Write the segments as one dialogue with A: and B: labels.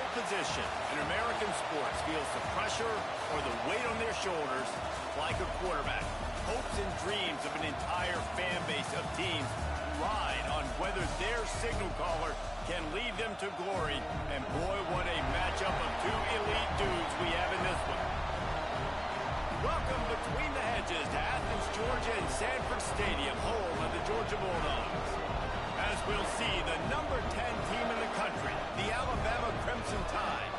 A: pole position in American sports feels the pressure or the weight on their shoulders like a quarterback. Hopes and dreams of an entire fan base of teams ride on whether their signal caller can lead them to glory. And boy, what a matchup of two elite dudes we have in this one. Welcome between the hedges to Athens, Georgia and Sanford Stadium, home of the Georgia Bulldogs. As we'll see, the number 10 team in the country, the Alabama Crimson Tide,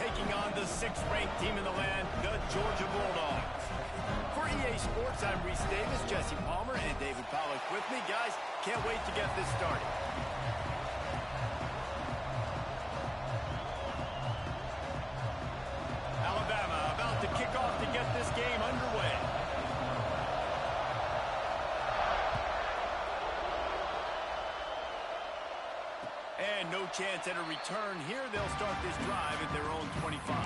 A: taking on the 6th-ranked team in the land, the Georgia Bulldogs. For EA Sports, I'm Reese Davis, Jesse Palmer, and David Pollack with me. Guys, can't wait to get this started. Alabama about to kick off to get this game underway. And no chance at a return here. They'll start this drive at their own 25.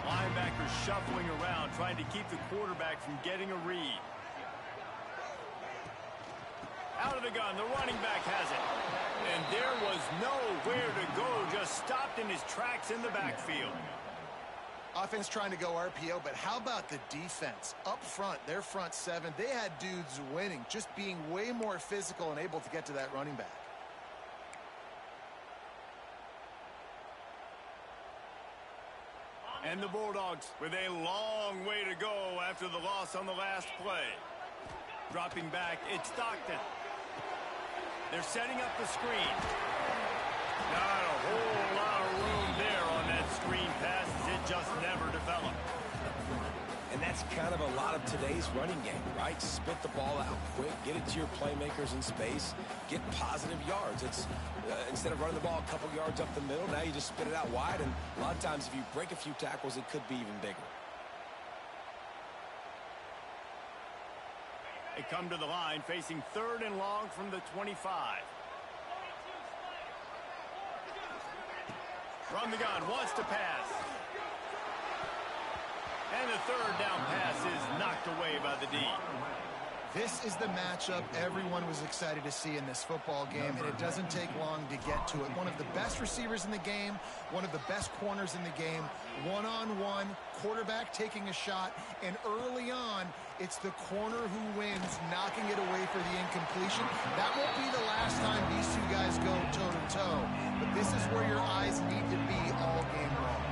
A: Linebackers shuffling around, trying to keep the quarterback from getting a read. Out of the gun, the running back has it. And there was nowhere to go, just stopped in his tracks in the backfield.
B: Offense trying to go RPO, but how about the defense? Up front, their front seven, they had dudes winning, just being way more physical and able to get to that running back.
A: And the Bulldogs with a long way to go after the loss on the last play. Dropping back, it's Stockton. They're setting up the screen. Not a whole lot of room there on that screen pass as it just never developed.
C: And that's kind of a lot of today's running game, right? Spit the ball out quick, get it to your playmakers in space, get positive yards. It's instead of running the ball a couple yards up the middle, now you just spit it out wide, and a lot of times if you break a few tackles, it could be even bigger.
A: They come to the line facing 3rd and long from the 25. Run the gun, wants to pass. And the 3rd down pass is knocked away by the D.
B: This is the matchup everyone was excited to see in this football game, and it doesn't take long to get to it. One of the best receivers in the game, one of the best corners in the game, one-on-one, quarterback taking a shot, and early on, it's the corner who wins, knocking it away for the incompletion. That won't be the last time these two guys go toe-to-toe, but this is where your eyes need to be all game long.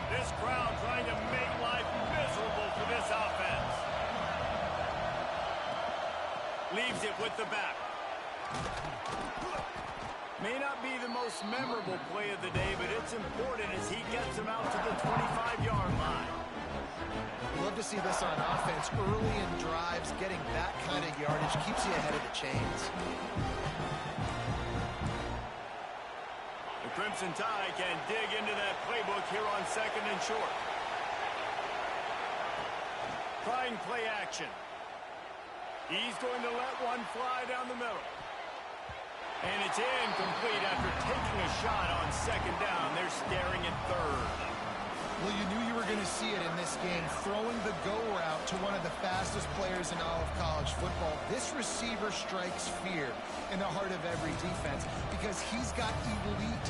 A: This crowd trying to make life miserable for this offense. Leaves it with the back. May not be the most memorable play of the day, but it's important as he gets him out to the 25-yard line.
B: Love to see this on offense. Early in drives, getting that kind of yardage keeps you ahead of the chains.
A: The Crimson Tide can dig into that playbook here on 2nd and short. Trying play action. He's going to let one fly down the middle. And it's incomplete after taking a shot on 2nd down. They're staring at 3rd.
B: Well, you knew you were going to see it in this game, throwing the go route to one of the fastest players in all of college football. This receiver strikes fear in the heart of every defense because he's got elite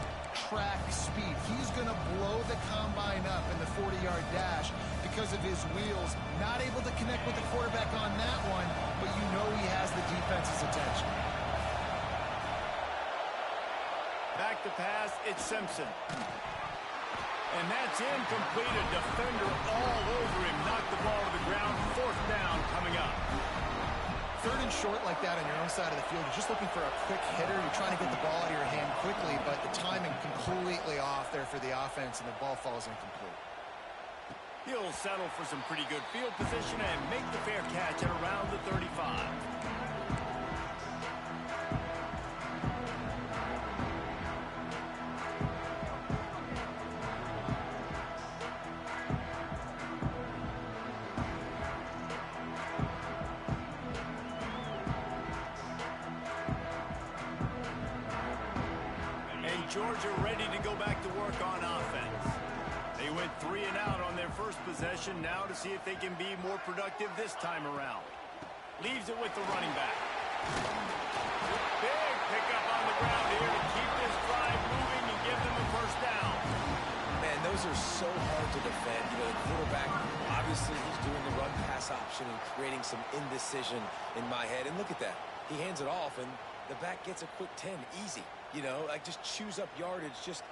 B: track speed. He's going to blow the combine up in the 40-yard dash because of his wheels. Not able to connect with the quarterback on that one, but you know he has the defense's attention.
A: Back to pass, it's Simpson. And that's incomplete. A defender all over him. Knocked the ball to the ground. 4th down coming up.
B: 3rd and short like that on your own side of the field. You're just looking for a quick hitter. You're trying to get the ball out of your hand quickly, but the timing completely off there for the offense, and the ball falls incomplete.
A: He'll settle for some pretty good field position and make the fair catch at around the 35. Steelers are ready to go back to work on offense. They went 3 and out on their first possession, now to see if they can be more productive this time around. Leaves it with the running back. Big pickup on the ground here to keep this drive moving and give them a first down.
C: Man, those are so hard to defend. You know, the quarterback, obviously he's doing the run-pass option and creating some indecision in my head. And look at that. He hands it off, and the back gets a quick 10. Easy. You know, like just chews up yardage. Just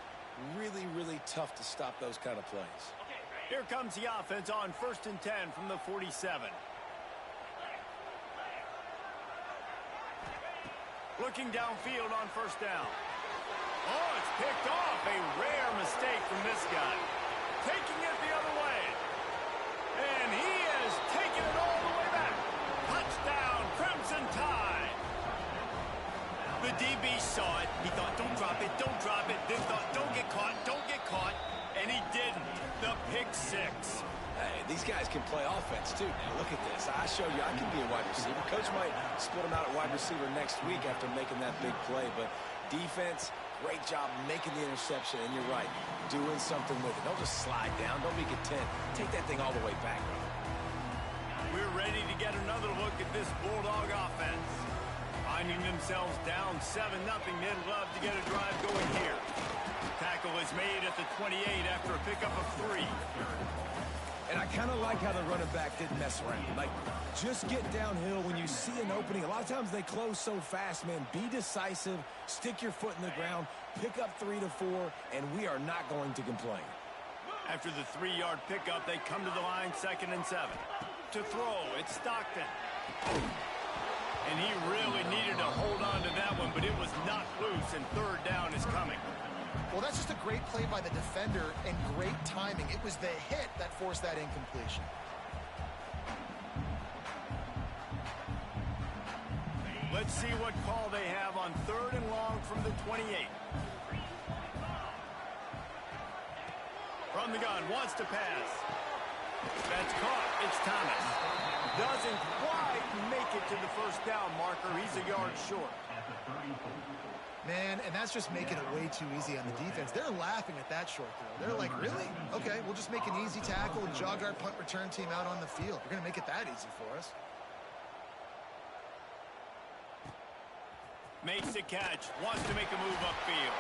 C: really, really tough to stop those kind of plays.
A: Here comes the offense on 1st and 10 from the 47. Looking downfield on first down. Oh, it's picked off. A rare mistake from this guy. Taking it the other way. And he has taken it all the way back. Touchdown, Crimson Tide. The DB saw it. He thought, don't drop it, don't drop it. Then thought, don't get caught, don't get caught. And he didn't. The pick 6.
C: Hey, these guys can play offense, too. Now, look at this. I showed you I can be a wide receiver. Coach might split him out at wide receiver next week after making that big play. But defense, great job making the interception. And you're right, doing something with it. Don't just slide down. Don't make it 10. Take that thing all the way back.
A: We're ready to get another look at this Bulldog offense. Finding themselves down 7-0, they'd love to get a drive going here. Tackle is made at the 28 after a pickup of 3.
C: And I kind of like how the running back didn't mess around. Like, just get downhill when you see an opening. A lot of times they close so fast, man. Be decisive, stick your foot in the ground, pick up 3 to 4, and we are not going to complain.
A: After the 3-yard pickup, they come to the line 2nd and 7. To throw, it's Stockton. And he really needed to hold on to that one, but it was knocked loose, and 3rd down is coming.
B: Well, that's just a great play by the defender and great timing. It was the hit that forced that incompletion.
A: Let's see what call they have on 3rd and long from the 28. From the gun, wants to pass. That's caught. It's Thomas. Doesn't quite make it to the first down marker. He's a yard short.
B: Man, and that's just making it way too easy on the defense. They're laughing at that short throw. They're like, really? Okay, we'll just make an easy tackle and jog our punt return team out on the field. We're going to make it that easy for us.
A: Makes the catch. Wants to make a move upfield.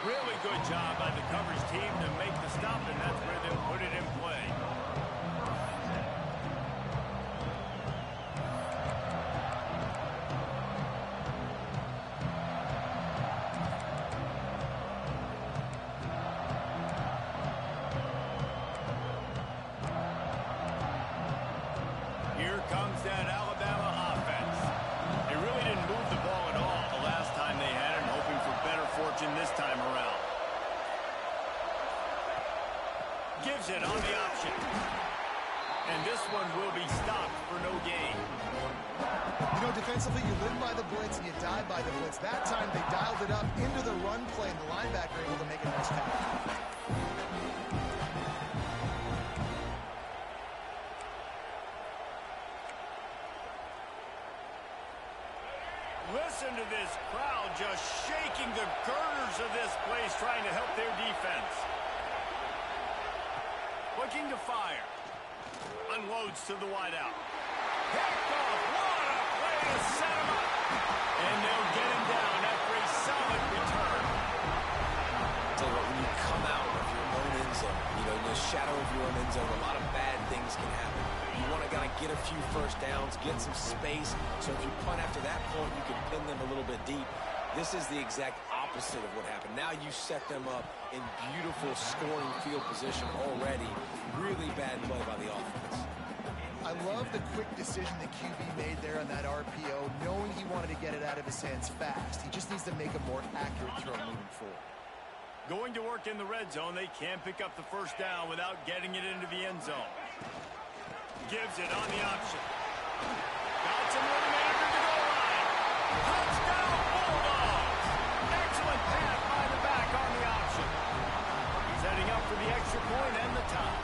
A: Really good job by the coverage team to make the stop, and that's where they'll put it in play. Here comes that Alabama offense. They really didn't move the ball at all the last time they had it, hoping for better fortune this time around. Gives it on the option. And this one will be stopped for no gain.
B: You know, defensively, you live by the blitz and you die by the blitz. That time they dialed it up into the run play, and the linebacker able to make a nice tackle.
A: Listen to this crowd just shaking the girders of this place, trying to help their defense. Looking to fire. Unloads to the wideout. Picked off. What a play to set him up. And they'll get him down after a solid return.
C: Tell you what, when you come out of your own end zone, you know, in the shadow of your own end zone, a lot of bad things can happen. You want to kind of get a few first downs, get some space, so if you punt after that point, you can pin them a little bit deep. This is the exact opposite of what happened. Now you set them up in beautiful scoring field position already. Really bad play by the offense.
B: I love the quick decision the QB made there on that RPO, knowing he wanted to get it out of his hands fast. He just needs to make a more accurate throw moving forward.
A: Going to work in the red zone, they can't pick up the first down without getting it into the end zone. Gives it on the option. Got some room after the goal line. Touchdown, Bulldogs! Excellent pass by the back on the option. He's heading up for the extra point and the tie.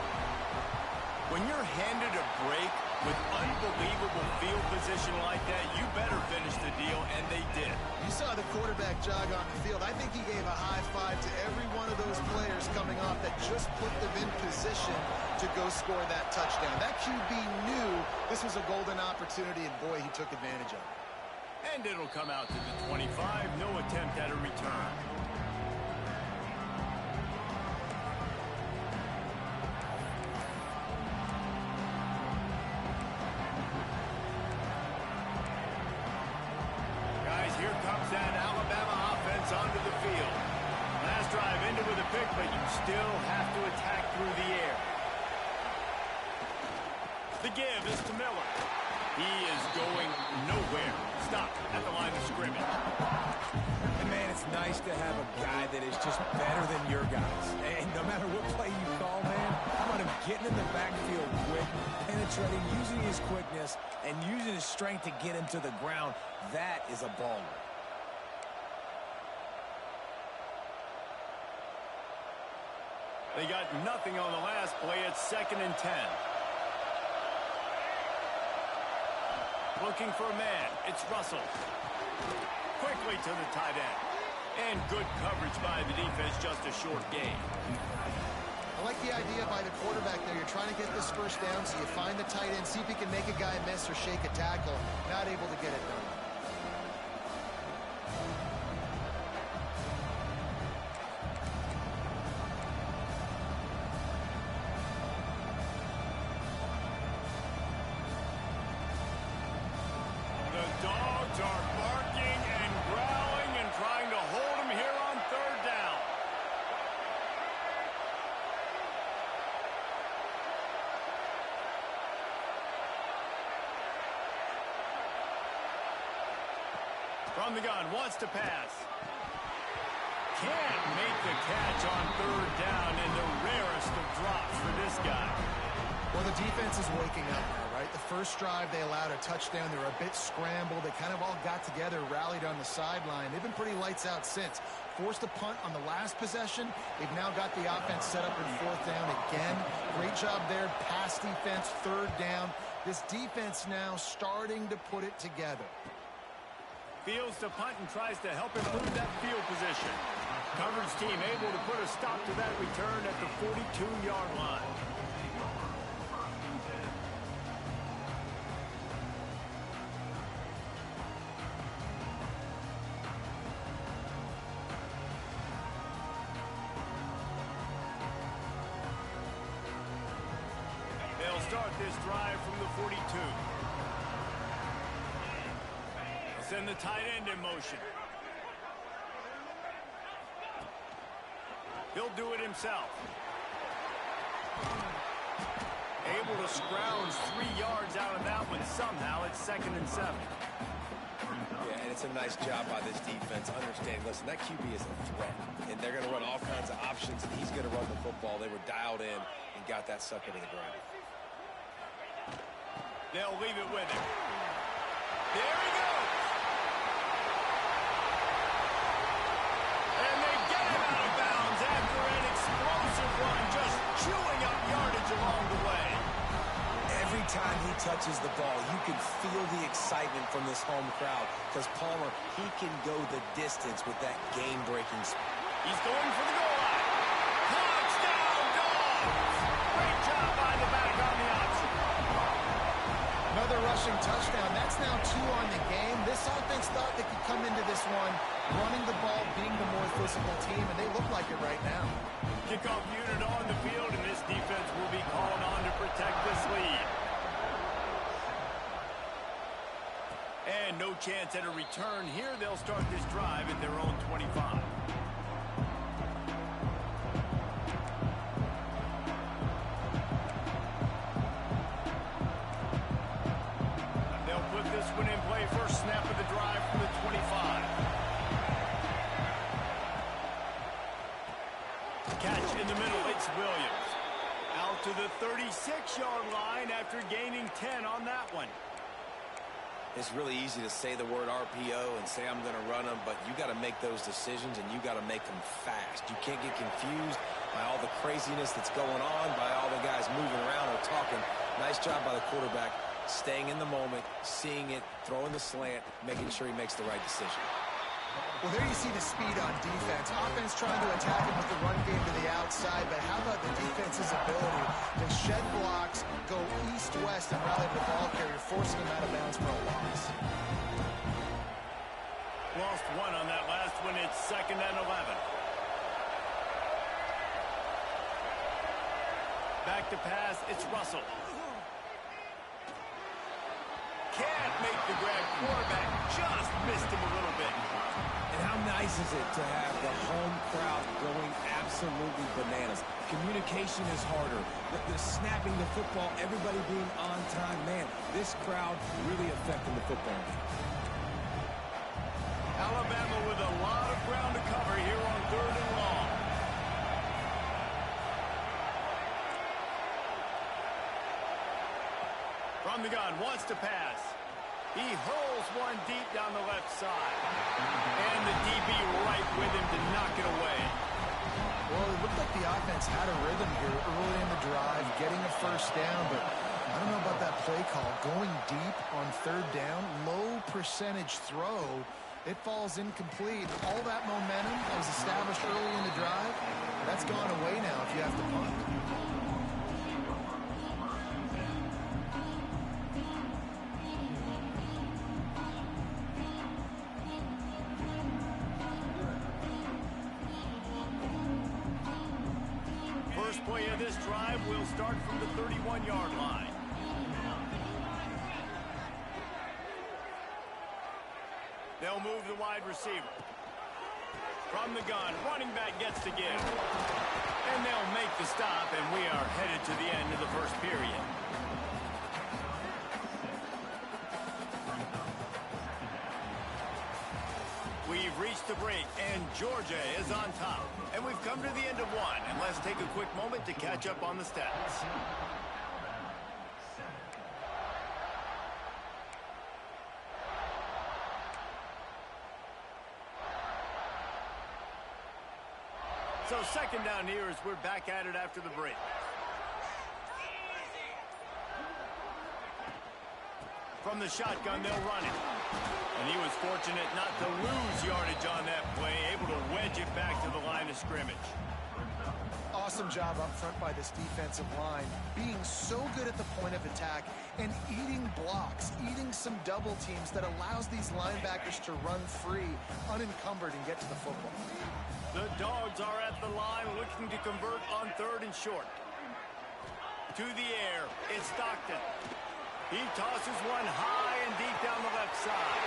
A: When you're handed a break, With unbelievable field position like that, you better finish the deal, and they did.
B: You saw the quarterback jog on the field. I think he gave a high five to every one of those players coming off that just put them in position to go score that touchdown. That QB knew this was a golden opportunity, and boy, he took advantage of it.
A: And it'll come out to the 25. No attempt at a return. Here comes that Alabama offense onto the field. Last drive ended with a pick, but you still have to attack through the air. The give is to Miller. He is going nowhere. Stop at the line of scrimmage.
C: And man, it's nice to have a guy that is just better than your guys. And no matter what play you call, man, how about him getting in the backfield quick, penetrating, using his quickness, and using his strength to get him to the ground. That is a baller.
A: They got nothing on the last play. It's 2nd and 10. Looking for a man. It's Russell. Quickly to the tight end. And good coverage by the defense, just a short gain.
B: I like the idea by the quarterback there. You're trying to get this first down, so you find the tight end, see if he can make a guy miss or shake a tackle. Not able to get it done.
A: The Dogs are barking and growling and trying to hold him here on 3rd down. From the gun, wants to pass. Can't make the catch on 3rd down, and the rarest of drops for this guy.
B: Well, the defense is waking up now, right? The first drive, they allowed a touchdown. They were a bit scrambled. They kind of all got together, rallied on the sideline. They've been pretty lights out since. Forced a punt on the last possession. They've now got the offense set up in 4th down again. Great job there. Pass defense, 3rd down. This defense now starting to put it together.
A: Fields to punt and tries to help him move that field position. Coverage team able to put a stop to that return at the 42-yard line. They'll start this drive from the 42. Send the tight end in motion. He'll do it himself. Able to scrounge 3 yards out of that one somehow. It's 2nd and 7.
C: Yeah, and it's a nice job by this defense. Understand, listen, that QB is a threat, and they're going to run all kinds of options, and he's going to run the football. They were dialed in and got that sucker to the ground.
A: They'll leave it with him. There he goes. And they get him out of bounds after an explosive run, just chewing up yardage along the way.
C: Every time he touches the ball, you can feel the excitement from this home crowd because Palmer, he can go the distance with that game-breaking speed.
A: He's going for the goal line. Touchdown, Dogs! Great job by the back on the option.
B: Another rushing touchdown. That's now 2 on the game. This offense thought they could come into this one running the ball, being the more physical team, and they look like it right now.
A: Kickoff unit on the field, and this defense will be called on to protect this lead. And no chance at a return here. They'll start this drive at their own 25. They'll put this one in play. First snap of the drive from the 25. Catch in the middle. It's Williams. Out to the 36-yard line after gaining 10 on that one.
C: It's really easy to say the word RPO and say I'm going to run them, but you got to make those decisions and you got to make them fast. You can't get confused by all the craziness that's going on, by all the guys moving around or talking. Nice job by the quarterback staying in the moment, seeing it, throwing the slant, making sure he makes the right decision.
B: Well, there you see the speed on defense. Offense trying to attack him with the run game to the outside, but how about the defense's ability to shed blocks, go east-west, and rally the ball carrier, forcing him out of bounds for a loss.
A: Lost one on that last one. It's 2nd and 11. Back to pass. It's Russell. Can't make the grab. Quarterback just missed him a little bit.
C: And how nice is it to have the home crowd going absolutely bananas? Communication is harder. The snapping the football, everybody being on time. Man, this crowd really affecting the football game.
A: Alabama with a lot of ground to cover here on 3rd and long. From the gun, wants to pass. He hurls one deep down the left side. And the DB right with him to knock it away.
B: Well, it looked like the offense had a rhythm here early in the drive, getting a first down, but I don't know about that play call. Going deep on 3rd down, low percentage throw. It falls incomplete. All that momentum that was established early in the drive, that's gone away now if you have to punt.
A: First play of this drive will start from the 31-yard line. They'll move the wide receiver. From the gun, running back gets to give. And they'll make the stop, and we are headed to the end of the first period. We've reached the break, and Georgia is on top. And we've come to the end of one, and let's take a quick moment to catch up on the stats. So 2nd down here as we're back at it after the break. From the shotgun, they'll run it. And he was fortunate not to lose yardage on that play, able to wedge it back to the line of scrimmage.
B: Awesome job up front by this defensive line, being so good at the point of attack and eating blocks, eating some double teams that allows these linebackers to run free, unencumbered, and get to the football.
A: The Dogs are at the line looking to convert on 3rd and short. To the air, it's Stockton. He tosses one high and deep down the left side.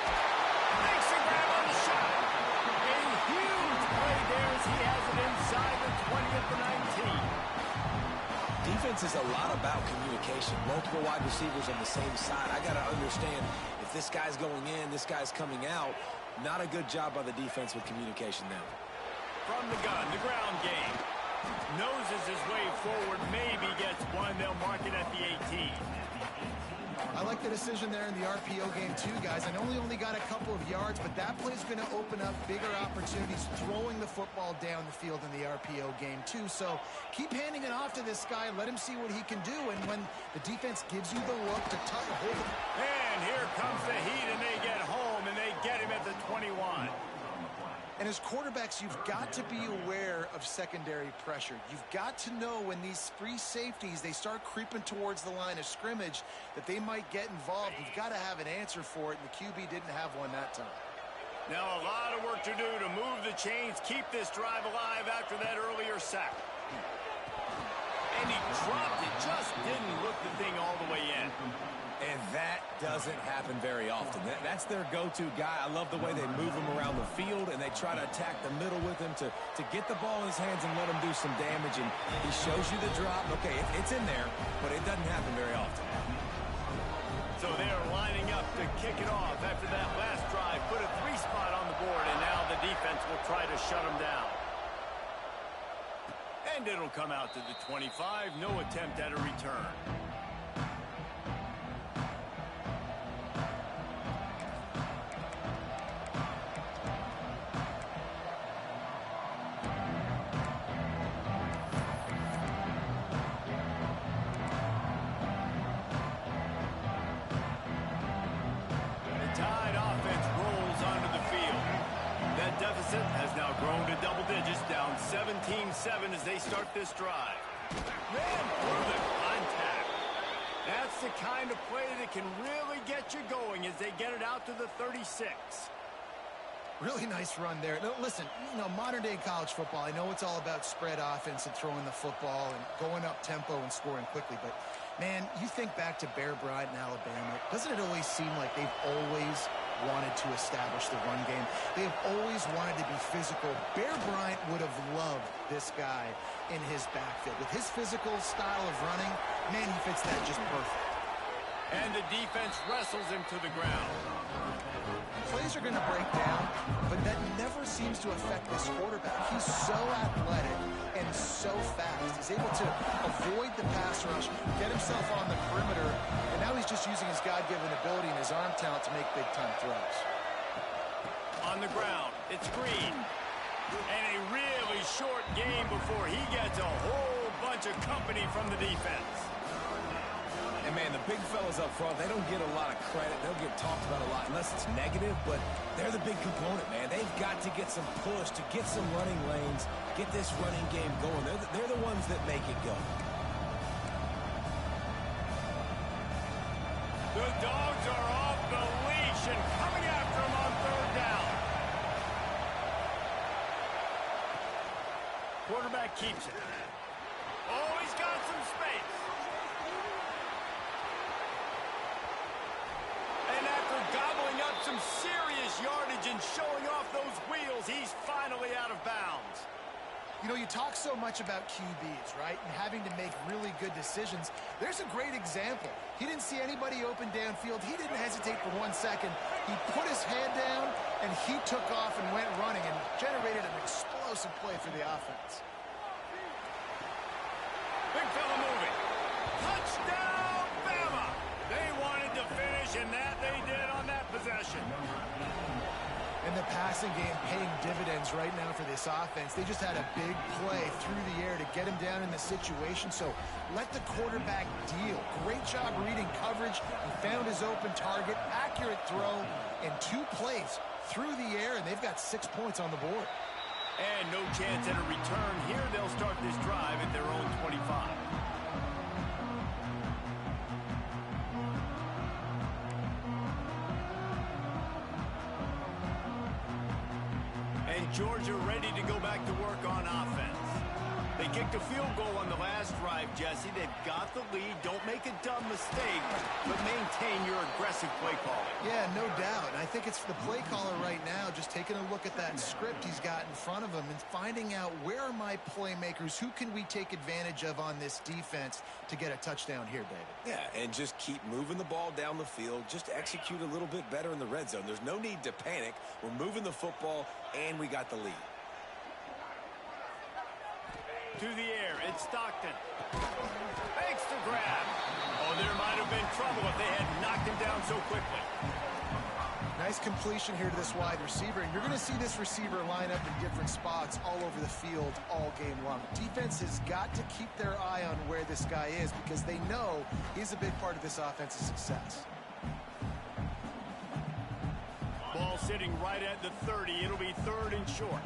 A: Makes a grab on the shot. A huge play there as he has it inside the 20 at the 19.
C: Defense is a lot about communication. Multiple wide receivers on the same side. I got to understand if this guy's going in, this guy's coming out. Not a good job by the defense with communication there.
A: From the gun, the ground game. Noses his way forward, maybe gets one. They'll mark it at the 18.
B: I like the decision there in the RPO game too, guys. I know he only got a couple of yards, but that play's going to open up bigger opportunities throwing the football down the field in the RPO game too. So keep handing it off to this guy. Let him see what he can do. And when the defense gives you the look to hold him.
A: And here comes the heat, and they get home, and they get him at the 21.
B: And as quarterbacks, you've got to be aware of secondary pressure. You've got to know when these free safeties, they start creeping towards the line of scrimmage, that they might get involved. You've got to have an answer for it, and the QB didn't have one that time.
A: Now a lot of work to do to move the chains, keep this drive alive after that earlier sack. And he dropped it, just didn't look the thing all the way in.
C: And that doesn't happen very often. That's their go-to guy. I love the way they move him around the field, and they try to attack the middle with him to get the ball in his hands and let him do some damage. And he shows you the drop. Okay, it's in there, but it doesn't happen very often.
A: So they're lining up to kick it off after that last drive. Put a 3-spot on the board, and now the defense will try to shut them down. And it'll come out to the 25. No attempt at a return. deficit has now grown to double digits, down 17-7 as they start this drive. Ran through the contact. That's the kind of play that can really get you going as they get it out to the 36.
B: Really nice run there. No, listen, modern-day college football, I know it's all about spread offense and throwing the football and going up tempo and scoring quickly, but, man, you think back to Bear Bryant in Alabama, doesn't it always seem like they've always wanted to establish the run game? They have always wanted to be physical. Bear Bryant would have loved this guy in his backfield. With his physical style of running, man, he fits that just perfect.
A: And the defense wrestles him to the ground.
B: Plays are going to break down, but that never seems to affect this quarterback. He's so athletic and so fast. He's able to avoid the pass rush, get himself on the perimeter, and now he's just using his God-given ability and his arm talent to make big-time throws.
A: On the ground, it's Green. And a really short game before he gets a whole bunch of company from the defense.
C: And, man, the big fellas up front, they don't get a lot of credit. They'll get talked about a lot unless it's negative, but they're the big component, man. They've got to get some push, to get some running lanes, get this running game going. They're the ones that make it go.
A: The Dogs are off the leash and coming after him on third down. Quarterback keeps it. Oh, he's got some space. And after gobbling up some serious yardage and showing off those wheels, he's finally out of bounds.
B: You talk so much about QBs, right? And having to make really good decisions. There's a great example. He didn't see anybody open downfield. He didn't hesitate for 1 second. He put his head down, and he took off and went running and generated an explosive play for the offense.
A: Big fella moving. Touchdown, Bama! They wanted to finish, and that they did on that possession.
B: And the passing game paying dividends right now for this offense. They just had a big play through the air to get him down in the situation. So let the quarterback deal. Great job reading coverage. He found his open target, accurate throw, and 2 plays through the air, and they've got 6 points on the board.
A: And no chance at a return here. They'll start this drive at their own 25. Georgia ready to go back to work on offense. They kicked a field goal on the last drive, Jesse. They've got the lead. Don't make a dumb mistake, but maintain your aggressive play calling.
B: Yeah, no doubt. And I think it's the play caller right now just taking a look at that script he's got in front of him and finding out where are my playmakers, who can we take advantage of on this defense to get a touchdown here, David.
C: Yeah, and just keep moving the ball down the field. Just execute a little bit better in the red zone. There's no need to panic. We're moving the football, and we got the lead.
A: To the air, it's Stockton. Thanks to grab. Oh, there might have been trouble if they had knocked him down so quickly.
B: Nice completion here to this wide receiver, and you're going to see this receiver line up in different spots all over the field all game long. Defense has got to keep their eye on where this guy is because they know he's a big part of this offense's success.
A: Ball sitting right at the 30. It'll be third and short.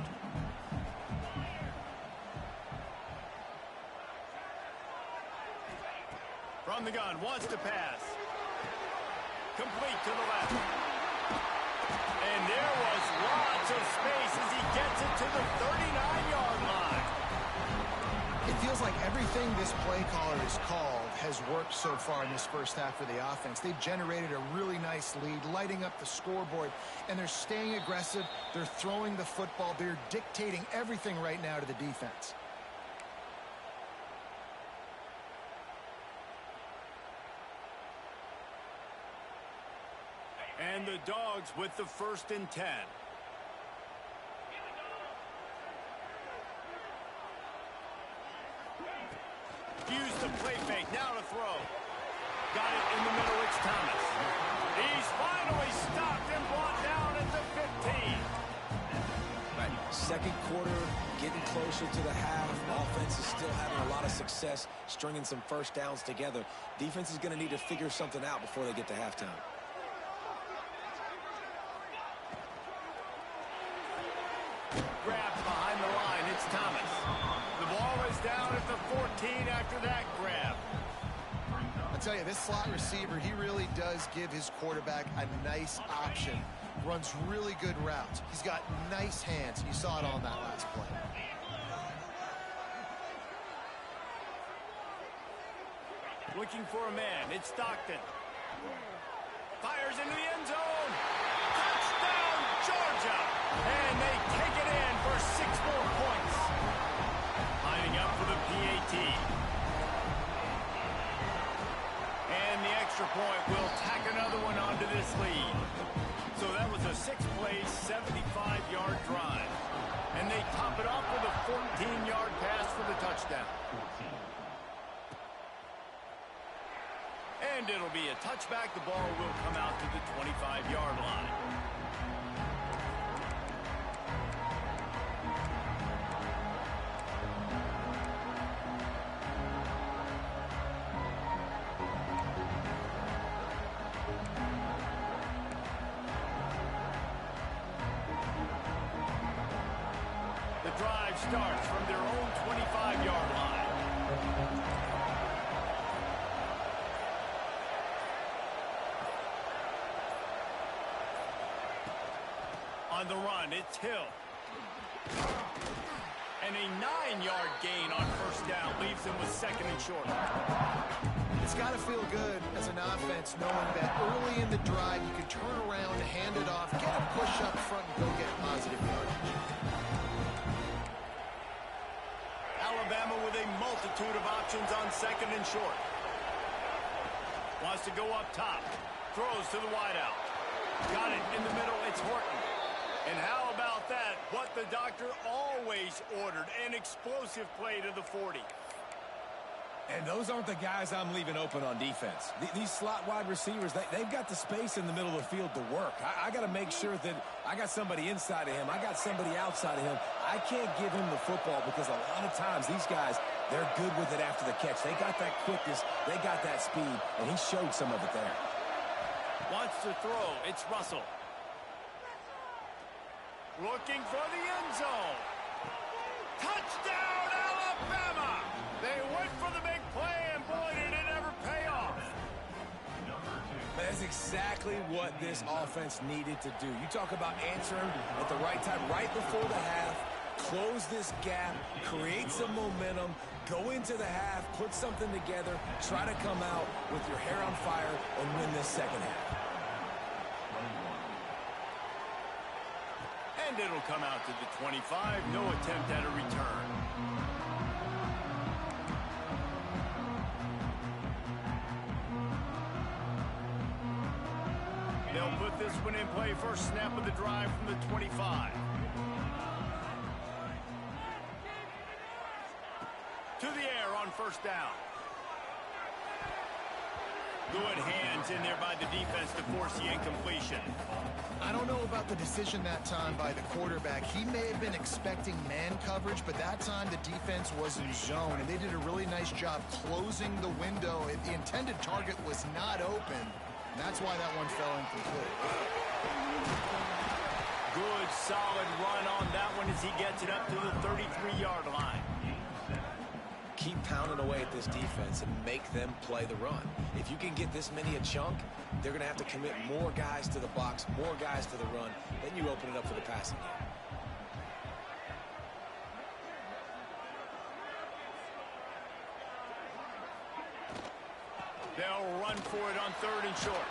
A: From the gun, wants to pass. Complete to the left. And there was lots of space as he gets it to the 39-yard line.
B: It feels like everything this play caller has called has worked so far in this first half for the offense. They've generated a really nice lead, lighting up the scoreboard, and they're staying aggressive. They're throwing the football. They're dictating everything right now to the defense.
A: And the Dogs with the 1st and 10. Use the play fake, now to throw. Got it in the middle, it's Thomas. He's finally stopped and brought down at the 15.
C: Right. Second quarter, getting closer to the half. Offense is still having a lot of success stringing some first downs together. Defense is going to need to figure something out before they get to halftime.
A: after that grab.
B: I tell you, this slot receiver, he really does give his quarterback a nice option. Runs really good routes. He's got nice hands. You saw it on that last play.
A: Looking for a man. It's Stockton. Fires into the end zone. Touchdown, Georgia. And they take it in for 6 more points. Lining up for the PAT. And the extra point will tack another one onto this lead. So that was a 6-play, 75-yard drive. And they top it off with a 14-yard pass for the touchdown. And it'll be a touchback. The ball will come out to the 25-yard line. The drive starts from their own 25-yard line. On the run, it's Hill. And a 9-yard gain on first down leaves them with 2nd and short.
B: It's got to feel good as an offense knowing that early in the drive you can turn around, hand it off, get a push up front, and go get positive yardage.
A: Alabama with a multitude of options on 2nd and short. Wants to go up top. Throws to the wideout. Got it in the middle. It's Horton. And how about that? What the doctor always ordered. An explosive play to the 40.
C: And those aren't the guys I'm leaving open on defense. These slot wide receivers, they've got the space in the middle of the field to work. I got to make sure that I got somebody inside of him. I got somebody outside of him. I can't give him the football because a lot of times these guys, they're good with it after the catch. They got that quickness. They got that speed, and he showed some of it there.
A: Wants to throw. It's Russell. Looking for the end zone. Touchdown, Alabama! They went for the big play, and boy, did it ever pay off.
C: That's exactly what this offense needed to do. You talk about answering at the right time, right before the half, close this gap, create some momentum, go into the half, put something together, try to come out with your hair on fire and win this second half.
A: And it'll come out to the 25. No attempt at a return. They'll put this one in play. First snap of the drive from the 25. To the air on first down. Good hands in there by the defense to force the incompletion.
B: I don't know about the decision that time by the quarterback. He may have been expecting man coverage, but that time the defense was in zone, and they did a really nice job closing the window. The intended target was not open, and that's why that one fell incomplete.
A: Good, solid run on that one as he gets it up to the 33-yard line.
C: Keep pounding away at this defense and make them play the run. If you can get this many a chunk, they're going to have to commit more guys to the box, more guys to the run. Then you open it up for the passing game.
A: They'll run for it on 3rd and short.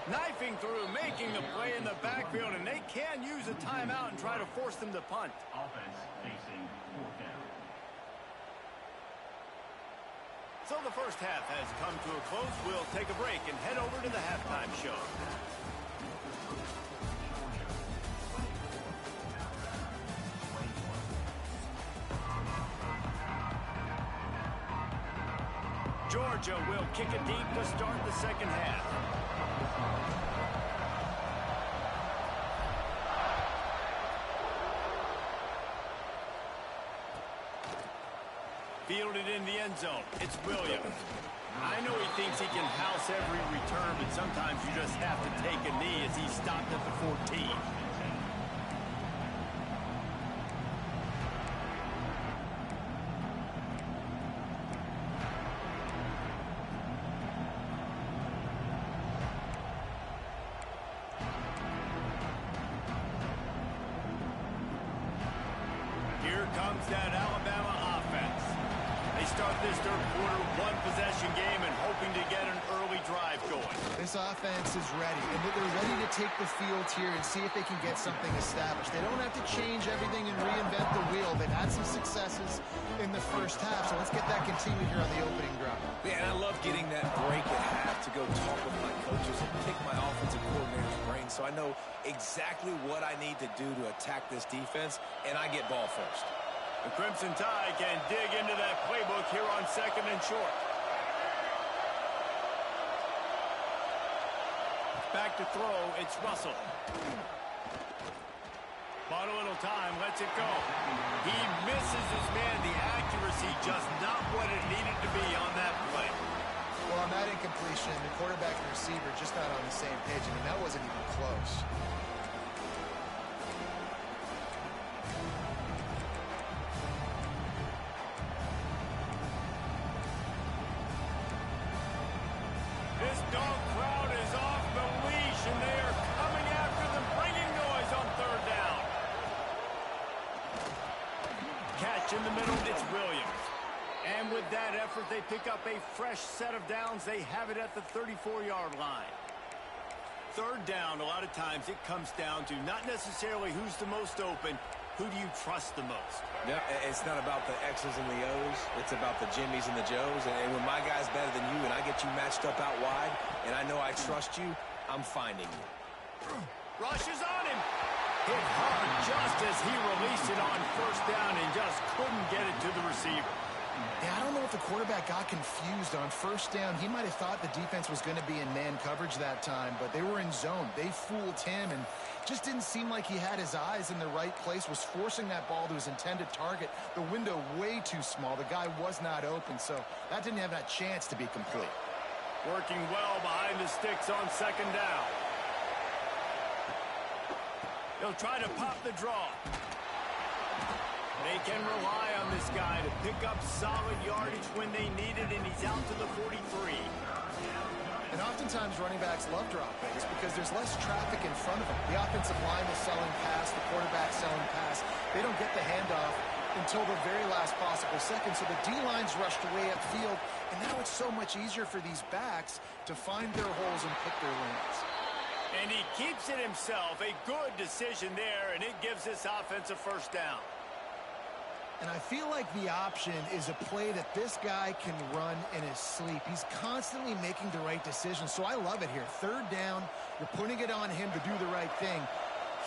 A: Knifing through, making the play in the backfield, and they can use a timeout and try to force them to punt.
D: Offense facing 4th down.
A: So the first half has come to a close. We'll take a break and head over to the halftime show. Georgia will kick it deep to start the second half. Fielded in the end zone. It's Williams. I know he thinks he can house every return, but sometimes you just have to take a knee as he stopped at the 14. comes that Alabama offense. They start this third quarter one-possession game and hoping to get an early drive going.
B: This offense is ready, and they're ready to take the field here and see if they can get something established. They don't have to change everything and reinvent the wheel. They've had some successes in the first half, so let's get that continued here on the opening drive.
C: Man, I love getting that break at half to go talk with my coaches and pick my offensive coordinator's brain so I know exactly what I need to do to attack this defense, and I get ball first.
A: The Crimson Tide can dig into that playbook here on second and short. Back to throw, it's Russell. Bought a little time, lets it go. He misses his man. The accuracy just not what it needed to be on that play.
B: Well, on that incompletion, the quarterback and receiver just not on the same page. I mean, that wasn't even close.
A: This dog crowd is off the leash, and they are coming after them, bringing noise on third down. Catch in the middle, it's Williams. And with that effort, they pick up a fresh set of downs. They have it at the 34-yard line. Third down, a lot of times it comes down to not necessarily who's the most open, who do you trust the most?
C: Yeah, it's not about the X's and the O's. It's about the Jimmies and the Joes. And when my guy's better than you and I get you matched up out wide and I know I trust you, I'm finding you.
A: Rushes on him. Hit hard just as he released it on first down and just couldn't get it to the receiver.
B: Yeah, I don't know if the quarterback got confused on first down. He might have thought the defense was going to be in man coverage that time, but they were in zone. They fooled him and just didn't seem like he had his eyes in the right place, was forcing that ball to his intended target. The window way too small. The guy was not open, so that didn't have that chance to be complete.
A: Working well behind the sticks on second down. They'll try to pop the draw. They can rely on this guy to pick up solid yardage when they need it, and he's out to the 43.
B: And oftentimes running backs love dropbacks because there's less traffic in front of them. The offensive line is selling pass, the quarterback selling pass. They don't get the handoff until the very last possible second, so the D-line's rushed away upfield, and now it's so much easier for these backs to find their holes and pick their lanes.
A: And he keeps it himself. A good decision there, and it gives this offense a first down.
B: And I feel like the option is a play that this guy can run in his sleep. He's constantly making the right decisions, so I love it here. Third down, you're putting it on him to do the right thing.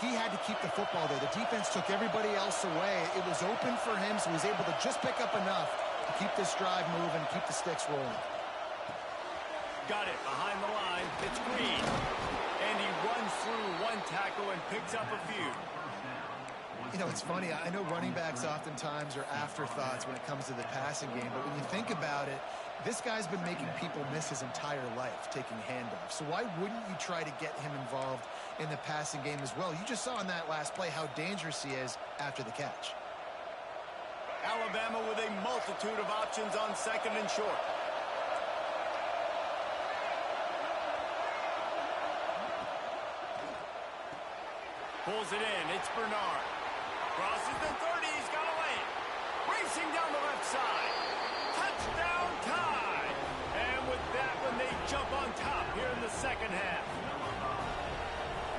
B: He had to keep the football there. The defense took everybody else away. It was open for him, so he was able to just pick up enough to keep this drive moving, keep the sticks rolling.
A: Got it behind the line. It's Green. And he runs through one tackle and picks up a few.
B: You know, it's funny. I know running backs oftentimes are afterthoughts when it comes to the passing game, but when you think about it, this guy's been making people miss his entire life taking handoffs. So why wouldn't you try to get him involved in the passing game as well? You just saw in that last play how dangerous he is after the catch.
A: Alabama with a multitude of options on second and short. Pulls it in. It's Bernard. Crosses the 30. He's got a lane. Racing down the left side. Touchdown Tide. And with that one, they jump on top here in the second half.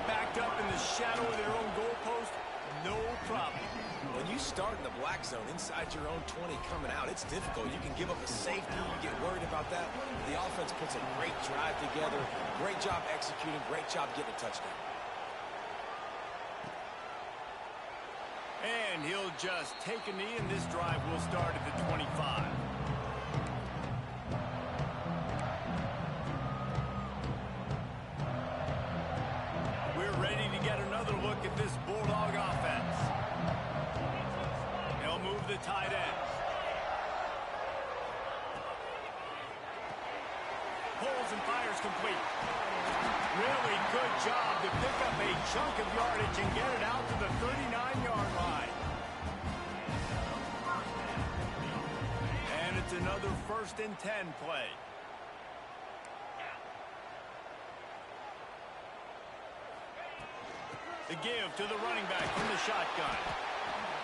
A: Backed up in the shadow of their own goalpost. No problem.
C: When you start in the black zone inside your own 20 coming out, it's difficult. You can give up a safety. You get worried about that. The offense puts a great drive together. Great job executing. Great job getting a touchdown.
A: And he'll just take a knee, and this drive will start at the 25. We're ready to get another look at this Bulldog offense. They'll move the tight ends. Pulls and fires complete. Really good job to pick up a chunk of yardage and get it out to the 39-yard line. And it's another 1st and 10 play. The give to the running back from the shotgun.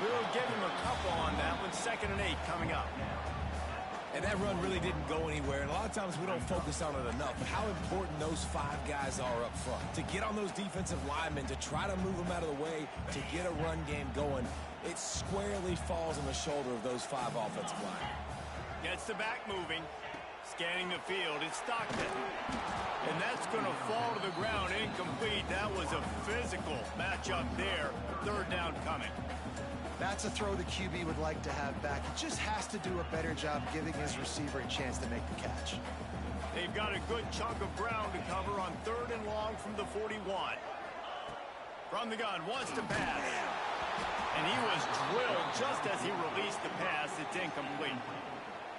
A: We'll give him a couple on that one. 2nd and 8 coming up.
C: And that run really didn't go anywhere. And a lot of times we don't focus on it enough. But how important those 5 guys are up front. To get on those defensive linemen, to try to move them out of the way, to get a run game going, it squarely falls on the shoulder of those 5 offensive linemen.
A: Gets the back moving. Scanning the field. It's Stockton. And that's going to fall to the ground. Incomplete. That was a physical matchup there. 3rd down coming.
B: That's a throw the QB would like to have back. He just has to do a better job giving his receiver a chance to make the catch.
A: They've got a good chunk of ground to cover on 3rd and long from the 41. From the gun, wants to pass. And he was drilled just as he released the pass. It's incomplete.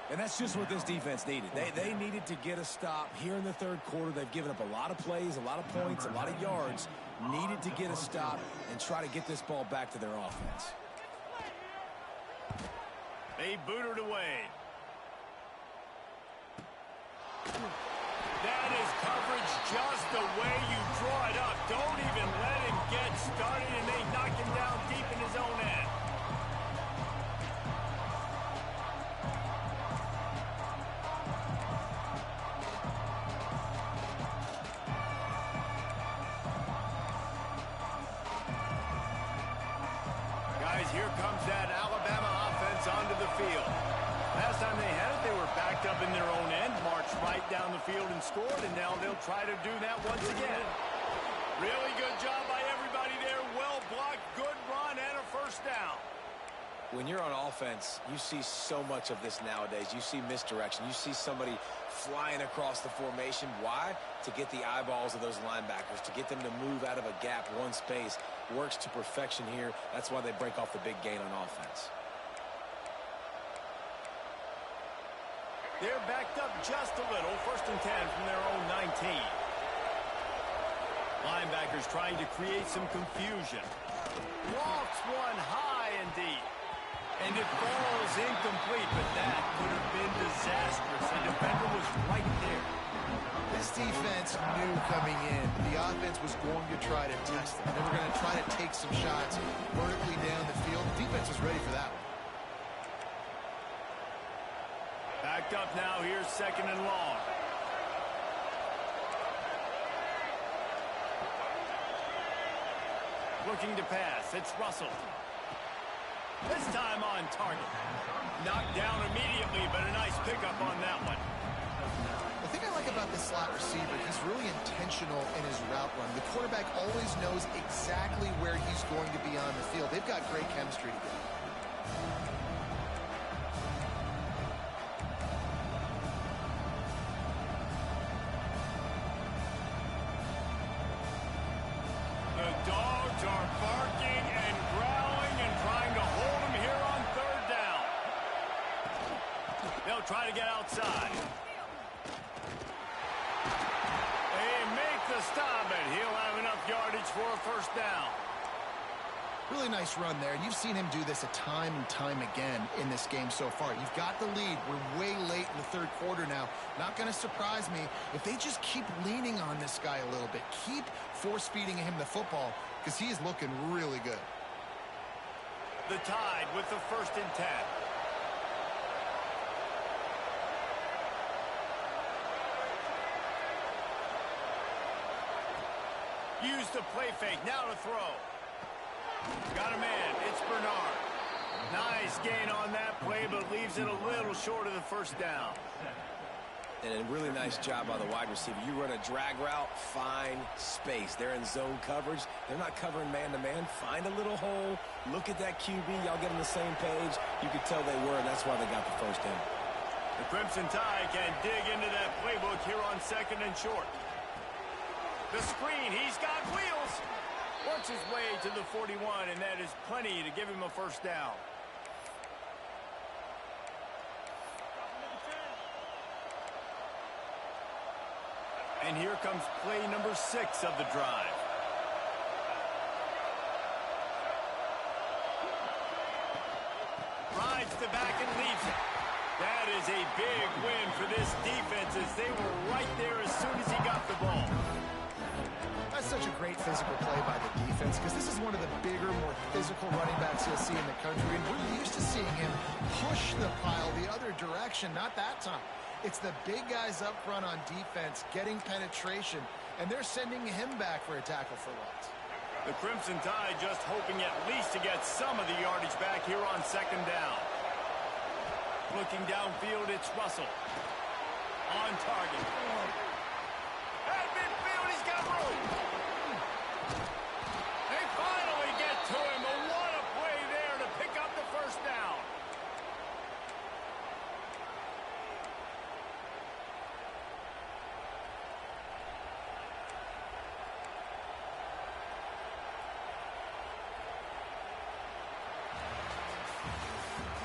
C: And that's just what this defense needed. They needed to get a stop here in the 3rd quarter. They've given up a lot of plays, a lot of points, a lot of yards. Needed to get a stop and try to get this ball back to their offense.
A: They booted away. That is coverage just the way you draw it up. Don't even let him get started, and they knock him down deep in his own end. Guys, here comes that Alabama offense onto the field. Last time they had it, they were backed up in their own end, marched right down the field and scored, and now they'll try to do that once again. Really good job by everybody there. Well blocked, good run, and a 1st down.
C: When you're on offense, you see so much of this nowadays. You see misdirection. You see somebody flying across the formation. Why? To get the eyeballs of those linebackers, to get them to move out of a gap, one space. Works to perfection here. That's why they break off the big gain on offense.
A: They're backed up just a little. 1st and 10 from their own 19. Linebackers trying to create some confusion. Walks one high and deep. And it falls incomplete, but that could have been disastrous. The defender was right there.
B: This defense knew coming in the offense was going to try to test them. They were going to try to take some shots vertically down the field. The defense was ready for that one.
A: Backed up now. Here's 2nd and long. Looking to pass. It's Russell. This time on target. Knocked down immediately, but a nice pickup on that one.
B: The thing I like about this slot receiver, he's really intentional in his route run. The quarterback always knows exactly where he's going to be on the field. They've got great chemistry together.
A: The dogs are barking and growling and trying to hold him here on 3rd down. They'll try to get outside. They make the stop, and he'll have enough yardage for a 1st down.
B: Really nice run there. You've seen him do this a time and time again in this game so far. You've got the lead. We're way late in the 3rd quarter now. Not going to surprise me if they just keep leaning on this guy a little bit. Keep force-feeding him the football because he is looking really good.
A: The Tide with the 1st and 10. Use the play fake. Now to throw. Got a man. It's Bernard. Nice gain on that play, but leaves it a little short of the 1st down.
C: And a really nice job by the wide receiver. You run a drag route, find space. They're in zone coverage. They're not covering man-to-man. Find a little hole. Look at that QB. Y'all get on the same page. You could tell they were, and that's why they got the 1st down.
A: The Crimson Tide can dig into that playbook here on 2nd and short. The screen. He's got wheels. Works his way to the 41, and that is plenty to give him a 1st down. And here comes play number 6 of the drive. Rides the back and leaves it. That is a big win for this defense as they were right there as soon as he got the ball.
B: That's such a great physical play by the defense. defense because this is one of the bigger, more physical running backs you'll see in the country, and we're used to seeing him push the pile the other direction. Not that time. It's the big guys up front on defense getting penetration, and they're sending him back for a tackle for loss.
A: The Crimson Tide just hoping at least to get some of the yardage back here on second down. Looking downfield, it's Russell. On target. At midfield, he's got room. They finally get to him. But what a play there to pick up the first down.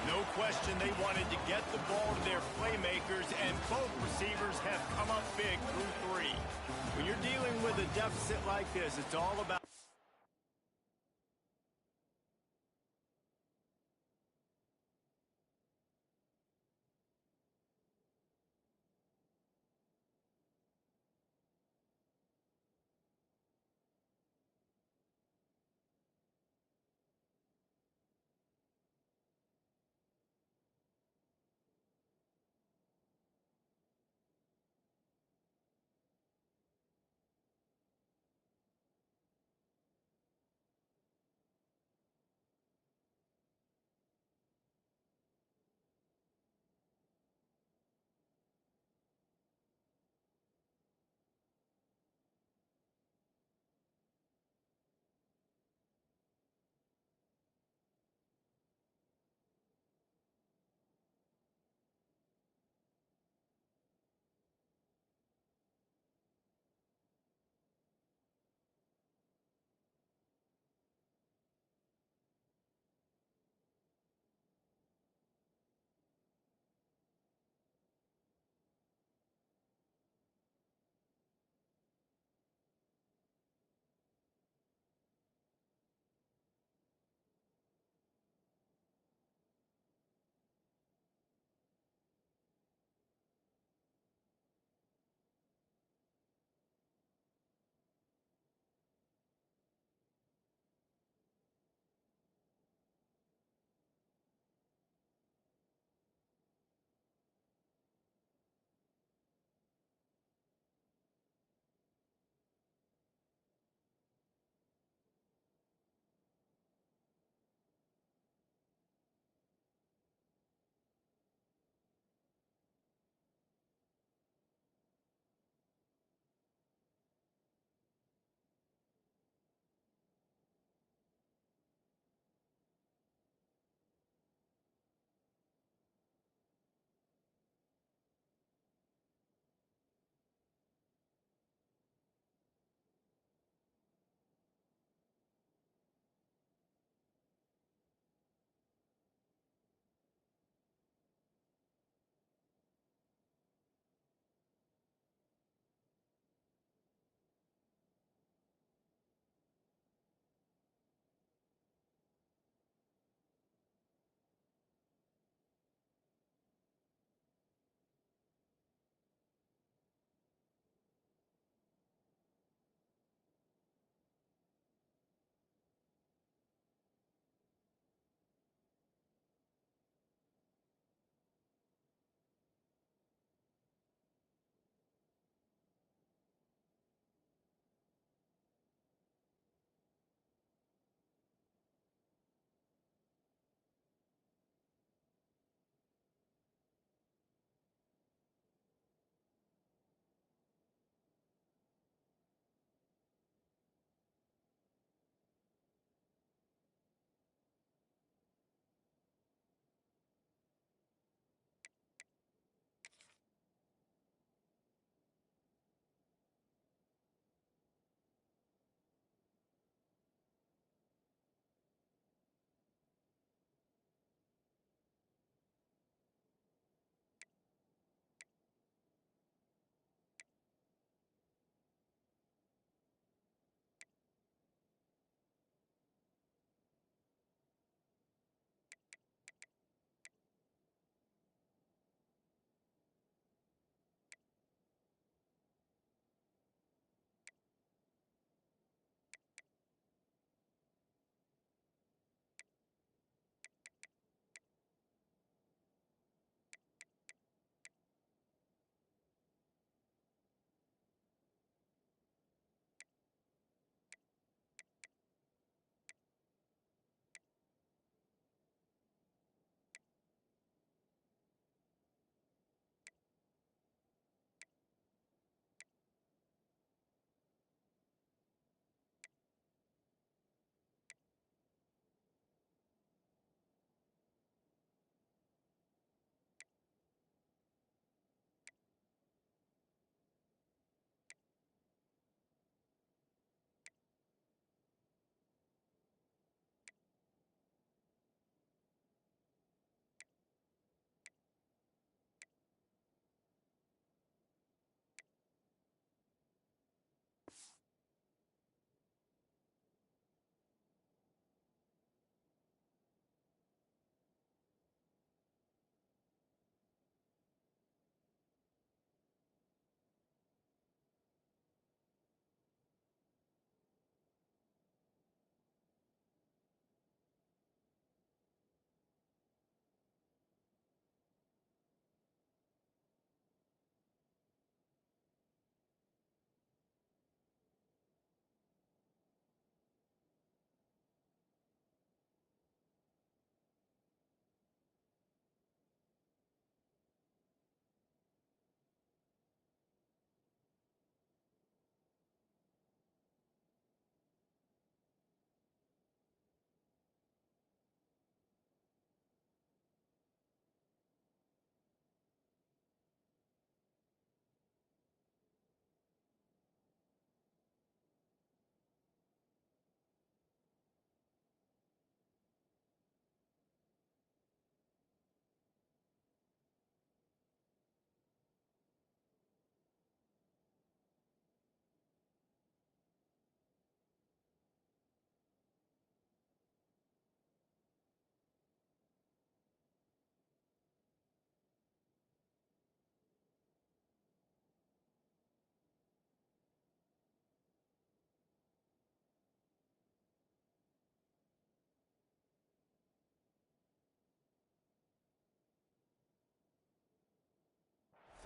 A: No question they wanted to get the ball to their playmakers, and both receivers have come up big through three. When you're dealing with a deficit like this, it's all about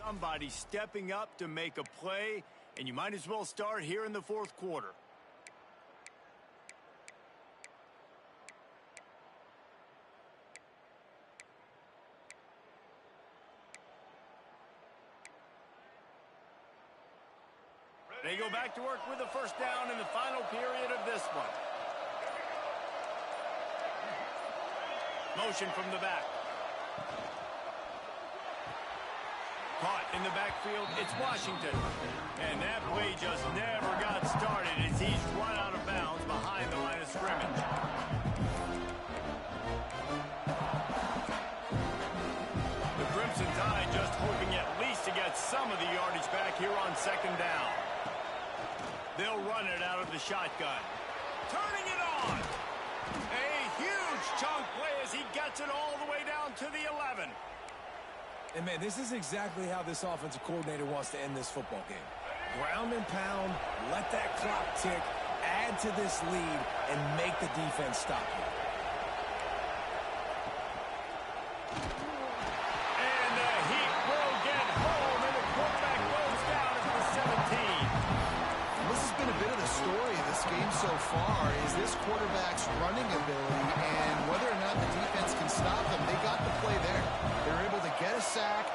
A: Somebody stepping up to make a play, and you might as well start here in the fourth quarter. They go back to work with a first down in the final period of this one. Motion from the back. Caught in the backfield, it's Washington. And that play just never got started as he's run out of bounds behind the line of scrimmage. The Crimson Tide just hoping at least to get some of the yardage back here on second down. They'll run it out of the shotgun. Turning it on. A huge chunk play as he gets it all the way down to the 11.
C: And, man, this is exactly how this offensive coordinator wants to end this football game. Ground and pound, let that clock tick, add to this lead, and make the defense stop you.
A: And the Heat will get home, and the quarterback goes down at the 17.
B: This has been a bit of the story of this game so far, is this quarterback's running ability and whether or not the defense can stop them. They got the play there. They're able to get a sack,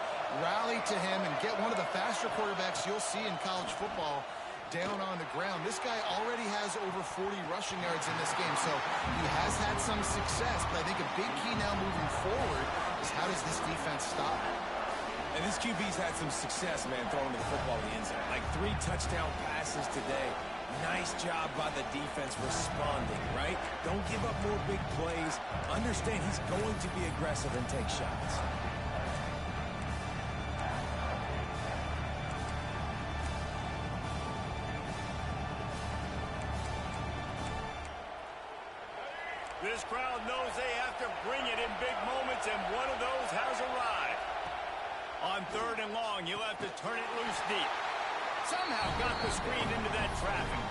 B: rally to him, and get one of the faster quarterbacks you'll see in college football down on the ground. This guy already has over 40 rushing yards in this game, so he has had some success, but I think a big key now moving forward is how does this defense stop him?
C: And this QB's had some success, man, throwing the football in the end zone. Like 3 touchdown passes today. Nice job by the defense responding, right? Don't give up more big plays. Understand he's going to be aggressive and take shots.
A: This crowd knows they have to bring it in big moments, and one of those has arrived. On third and long, you'll have to turn it loose deep. Somehow got the screen into that traffic.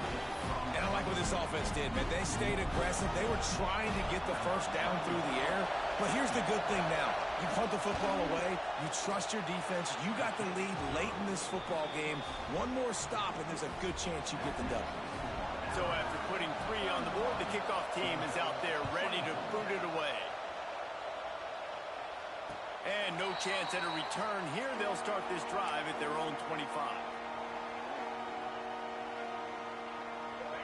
C: And I like what this offense did, man. They stayed aggressive. They were trying to get the first down through the air. But here's the good thing now. You punt the football away. You trust your defense. You got the lead late in this football game. One more stop, and there's a good chance you get the W.
A: So after putting 3 on the board, the kickoff team is out there ready to boot it away. And no chance at a return here. They'll start this drive at their own 25.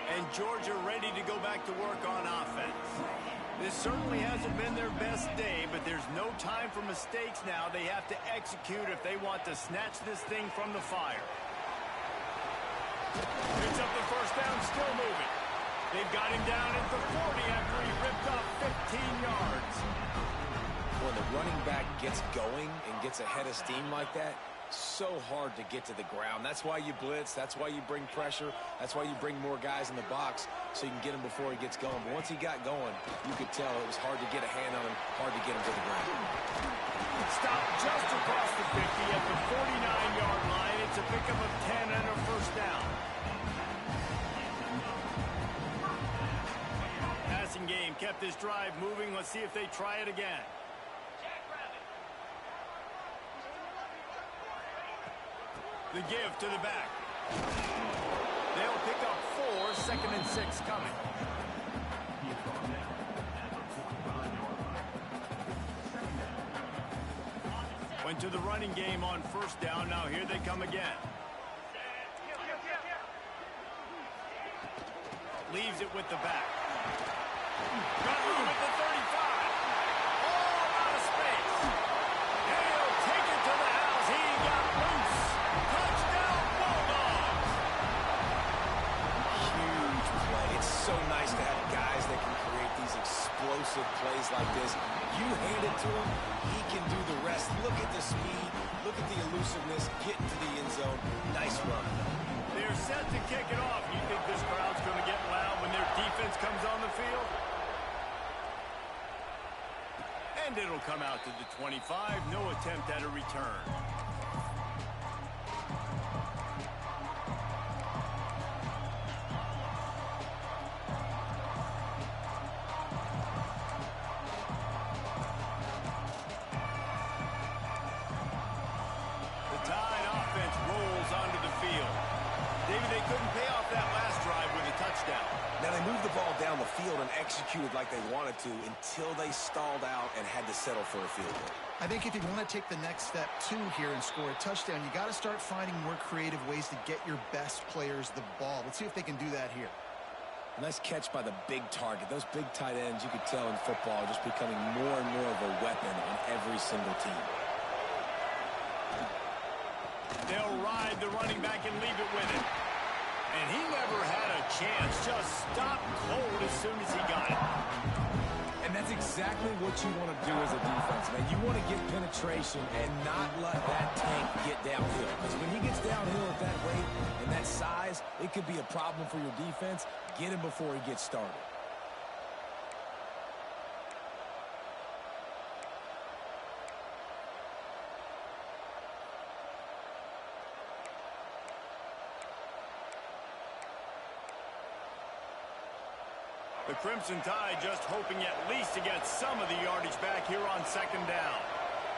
A: And Georgia ready to go back to work on offense. This certainly hasn't been their best day, but there's no time for mistakes now. They have to execute if they want to snatch this thing from the fire. Picks up the first down, still moving. They've got him down at the 40 after he ripped off 15 yards.
C: When the running back gets going and gets ahead of steam like that, so hard to get to the ground. That's why you blitz. That's why you bring pressure. That's why you bring more guys in the box so you can get him before he gets going. But once he got going, you could tell it was hard to get a hand on him, hard to get him to the ground.
A: Stopped just across the 50 at the 49-yard line. It's a pickup of 10 and a first down. Passing game kept this drive moving. Let's see if they try it again. The give to the back. They'll pick up 4, 2nd and 6 coming. Went to the running game on first down. Now here they come again. Leaves it with the back. Got room at the 35. All out of space. He'll take it to the house. He got loose. Touchdown, Bulldogs.
C: Huge play. It's so nice to have guys that can create these explosive plays like this. You hand it to him, he can do the rest. Look at the speed. Look at the elusiveness. Get into the end zone. Nice run.
A: They're set to kick it off. You think this crowd's going to get loud when their defense comes on the field? And it'll come out to the 25. No attempt at a return. The Tide couldn't pay off that last drive with a touchdown.
C: Now they moved the ball down the field and executed like they wanted to until they stalled out and had to settle for a field goal.
B: I think if you want to take the next step too here and score a touchdown, you got to start finding more creative ways to get your best players the ball. Let's see if they can do that here.
C: Nice catch by the big target. Those big tight ends, you could tell in football, are just becoming more and more of a weapon on every single team.
A: They'll ride the running back and leave it with him. And he never had a chance. Just stopped cold as soon as he got it.
C: And that's exactly what you want to do as a defense, man. You want to get penetration and not let that tank get downhill. Because when he gets downhill at that weight and that size, it could be a problem for your defense. Get him before he gets started.
A: The Crimson Tide just hoping at least to get some of the yardage back here on second down.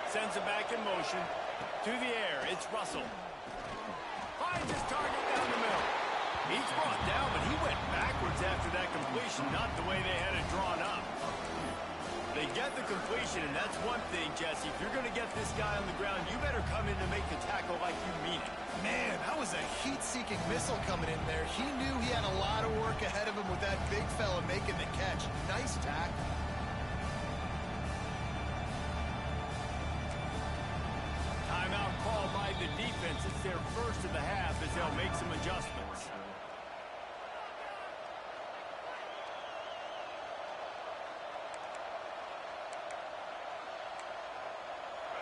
A: Sends it back in motion. To the air, it's Russell. Finds his target down the middle. He's brought down, but he went backwards after that completion, not the way they had it drawn up. They get the completion, and that's one thing, Jesse. If you're going to get this guy on the ground, you better come in to make the tackle like you mean it.
B: Man, that was a heat-seeking missile coming in there. He knew he had a lot of work ahead of him with that big fella making the catch. Nice tackle.
A: Timeout called by the defense. It's their first of the half as they'll make some adjustments.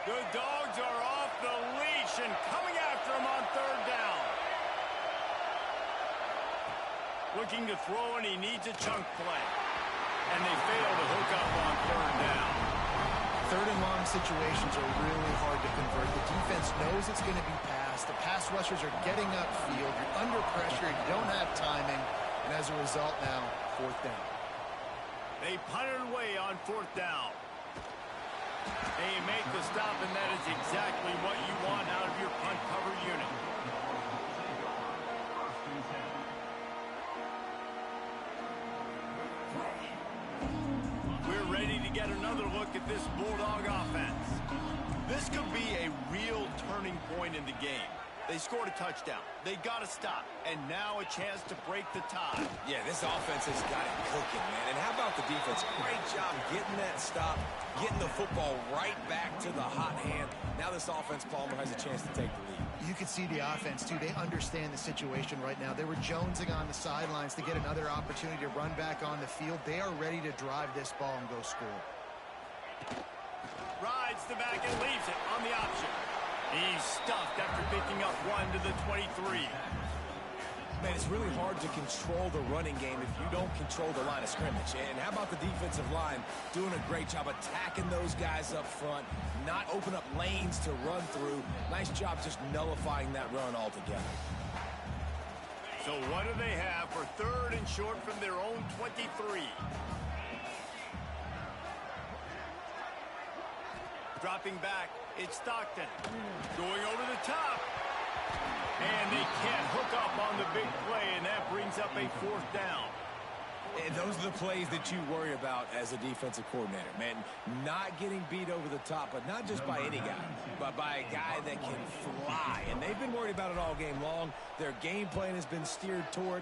A: The Dogs are off the leash and coming after him on third down. Looking to throw, and he needs a chunk play. And they fail to hook up on third down.
B: Third and long situations are really hard to convert. The defense knows it's going to be passed. The pass rushers are getting upfield. You're under pressure. You don't have timing. And as a result now, fourth down.
A: They punted away on fourth down. They make the stop, and that is exactly what you want out of your punt cover unit. We're ready to get another look at this Bulldog offense. This could be a real turning point in the game. They scored a touchdown. They got to stop. And now a chance to break the tie.
C: Yeah, this offense has got it cooking, man. And how about the defense? Great job getting that stop, getting the football right back to the hot hand. Now this offense, Palmer, has a chance to take the lead.
B: You can see the offense, too. They understand the situation right now. They were jonesing on the sidelines to get another opportunity to run back on the field. They are ready to drive this ball and go score.
A: Rides the back and leaves it on the option. He's stuffed after picking up one to the 23.
C: Man, it's really hard to control the running game if you don't control the line of scrimmage. And how about the defensive line doing a great job attacking those guys up front, not open up lanes to run through. Nice job just nullifying that run altogether.
A: So what do they have for third and short from their own 23? Dropping back, it's Stockton. Going over the top. And they can't hook up on the big play, and that brings up a fourth down.
C: And those are the plays that you worry about as a defensive coordinator, man. Not getting beat over the top, but not just by any guy, but by a guy that can fly. And they've been worried about it all game long. Their game plan has been steered toward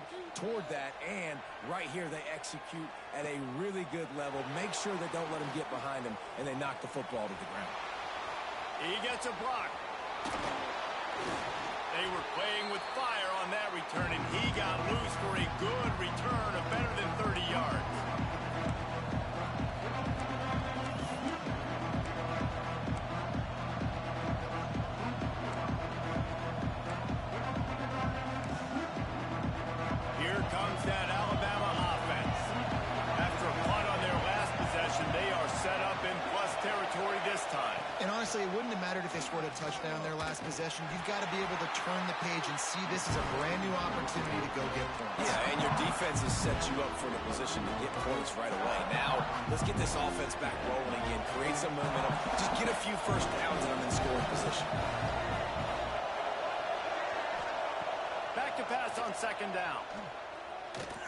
C: that, and right here they execute at a really good level. Make sure they don't let them get behind them, and they knock the football to the ground.
A: He gets a block. They were playing with fire on that return, and he got loose for a good return of better than 30 yards. Here comes that Alabama offense. After a punt on their last possession, they are set up in plus territory this time.
B: And honestly, it wouldn't have mattered if they scored a touchdown their last possession. You've got to be able to turn the page and see this as a brand new opportunity to go get points.
C: Yeah, and your defense has set you up for the position to get points right away. Now, let's get this offense back rolling again, create some momentum, just get a few first downs and I'm in scoring position.
A: Back to pass on second down.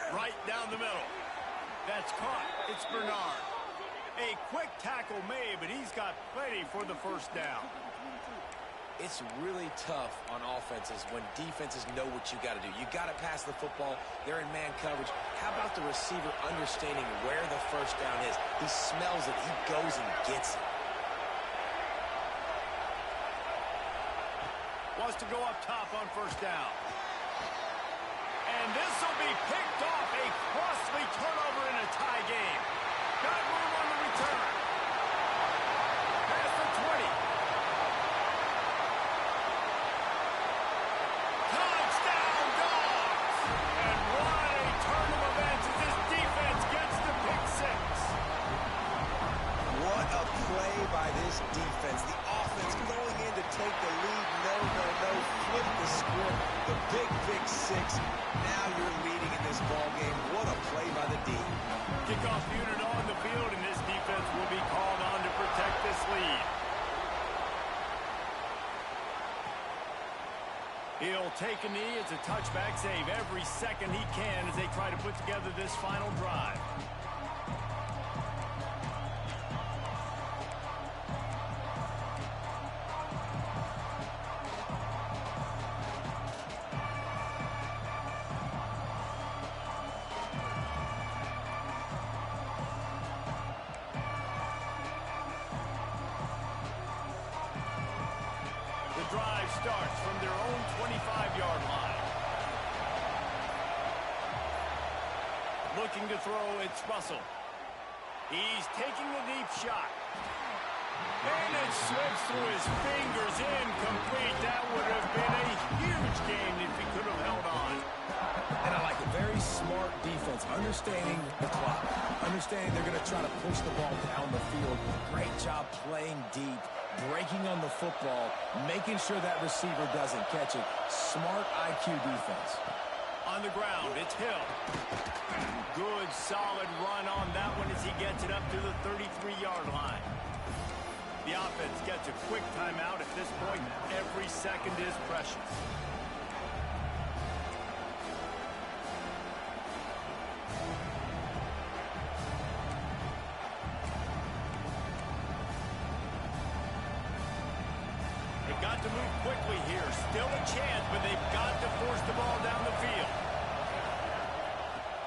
A: Right down the middle. That's caught. It's Bernard. A quick tackle made, but he's got plenty for the first down.
C: It's really tough on offenses when defenses know what you got to do. You got to pass the football. They're in man coverage. How about the receiver understanding where the first down is? He smells it. He goes and gets it.
A: Wants to go up top on first down. And this will be picked off. A costly turnover in a tie game. Got room on the return. Past the 20. Touchdown, Dogs! And what a turn of events as this defense gets the pick six.
C: What a play by this defense. The offense going in to take the lead. No. Flip the script. The big pick six. Now you're leading in this ball game. What a play by the D.
A: Kickoff unit on the field, and this defense will be called on to protect this lead. He'll take a knee. It's a touchback save every second he can as they try to put together this final drive. The drive starts from their own 25-yard line. Looking to throw, it's Russell. He's taking the deep shot. And it slips through his fingers, incomplete. That would have been a huge game if he could have held on.
C: And I like it. Very smart defense. Understanding the clock. Understanding they're going to try to push the ball down the field. Great job playing deep. Breaking on the football. Making sure that receiver doesn't catch it. Smart IQ defense.
A: On the ground, it's Hill. Good, solid run on that one as he gets it up to the 33-yard line. The offense gets a quick timeout. At this point, every second is precious. They've got to move quickly here. Still a chance, but they've got to force the ball down the field.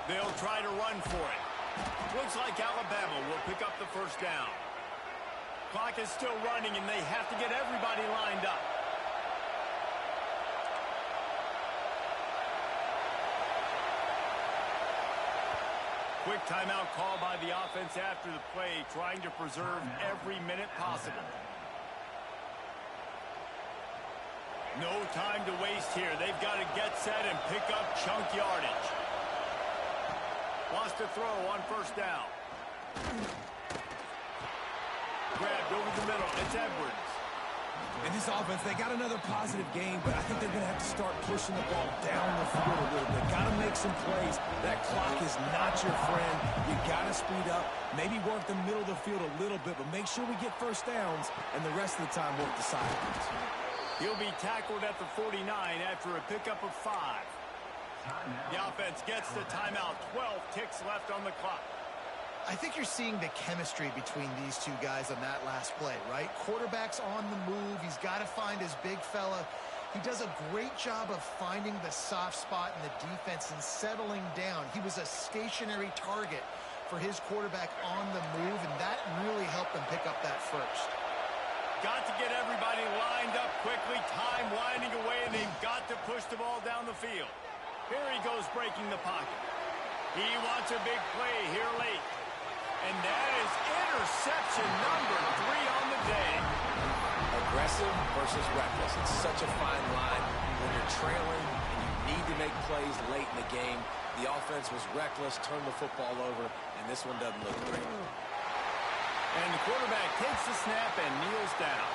A: They'll try to run for it. Looks like Alabama will pick up the first down. Clock is still running, and they have to get everybody lined up. Quick timeout call by the offense after the play, trying to preserve every minute possible. No time to waste here. They've got to get set and pick up chunk yardage. Wants to throw on first down. Grabbed over the middle. It's Edwards.
C: In this offense, they got another positive game, but I think they're going to have to start pushing the ball down the field a little bit. Got to make some plays. That clock is not your friend. You got to speed up. Maybe work the middle of the field a little bit, but make sure we get first downs, and the rest of the time work the sidelines.
A: He'll be tackled at the 49 after a pickup of 5. The offense gets the timeout. 12 ticks left on the clock.
B: I think you're seeing the chemistry between these two guys on that last play, right? Quarterback's on the move. He's got to find his big fella. He does a great job of finding the soft spot in the defense and settling down. He was a stationary target for his quarterback on the move, and that really helped them pick up that first.
A: Got to get everybody lined up quickly. Time winding away, and they've got to push the ball down the field. Here he goes breaking the pocket. He wants a big play here late. And that is interception number 3 on the day.
C: Aggressive versus reckless. It's such a fine line when you're trailing and you need to make plays late in the game. The offense was reckless, turned the football over, and this one doesn't look great.
A: And the quarterback takes the snap and kneels down.